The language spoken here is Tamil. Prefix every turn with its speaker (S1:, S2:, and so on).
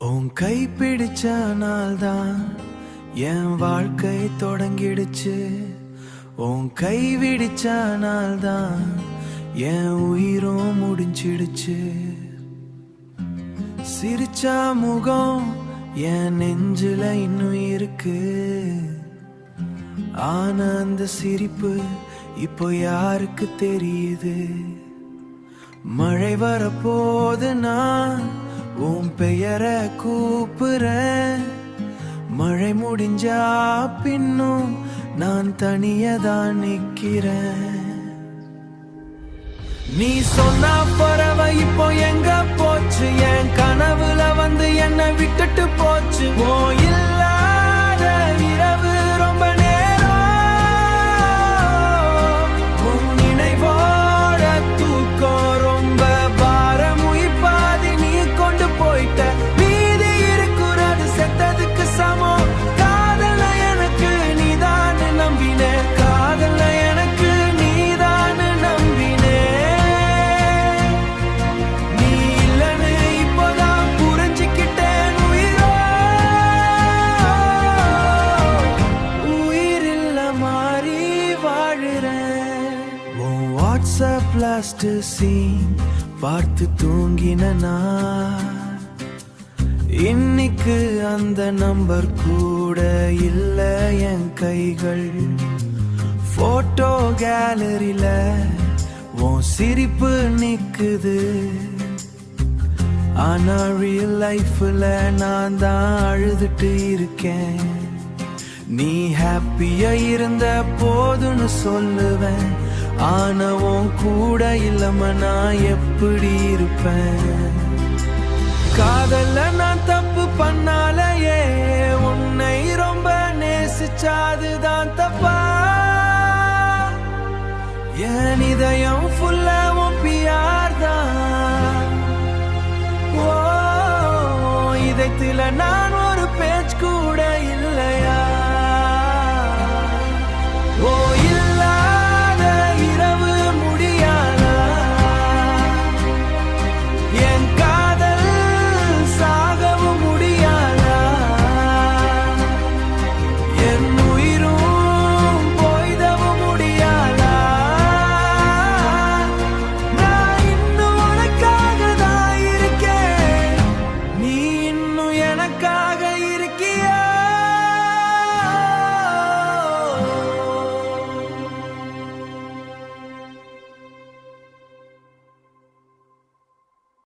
S1: உன் கை பிடிச்ச நாள்தான் என் வாழ்க்கை தொடங்கிடுச்சு. உன் கை விடிச்ச நாள்தான் என் உயிரும் முடிஞ்சிடுச்சு. சிரிச்சா முகம் என் நெஞ்சில இன்னும் இருக்கு. ஆனா அந்த சிரிப்பு இப்போ யாருக்கு தெரியுது? மழை வரப்போது நான் உன் பெயரை கூப்புறேன். மழை முடிஞ்சா பின்னும் நான் தனியதான் நிக்கிறேன். நீ சொன்னா பறவை இப்போ எங்க போச்சு? என் கனவுல வந்து என்னை விட்டுட்டு போச்சு. ஓ இல்லாத இரவு ரொம்ப நேரம் உன் நினைவோட தூக்கம் ரொம்ப பாரம். உயிர்ப்பாதி நீ கொண்டு போயிட்ட, மீதி இருக்கிறது செத்ததுக்கு சமம். காதல எனக்கு நீதான் நம்பினே, காதல எனக்கு நீதான் நம்பினே. நீ இல்லன்னு இப்போதான் புரிஞ்சுக்கிட்டேன். உயிரில்ல மாறி வாழுறேன். உன் வாட்ஸ்அப் லாஸ்ட் சீன் பார்த்து தூங்கின நான் இன்னைக்கு அந்த நம்பர் கூட இல்ல என் கைகள். போட்டோ கேலரியில உன் சிரிப்பு நிக்குது. ஆனா ரியல் லைஃப்ல நான் தான் அழுதுட்டு இருக்கேன். நீ ஹாப்பியா இருந்த போதுன்னு சொல்லுவேன். ஆனா உன் கூட இல்லாம நான் எப்படி இருப்பேன்? காதல்ல நான் தப்பு பண்ணாலையே, உன்னை ரொம்ப நேசிச்சாதுதான் தப்பா? என் இதயம் ஃபுல்லா உன் பியார் தான். ஓ இதயத்துல நான் ஒரு பேச்சு கூட இல்லையா?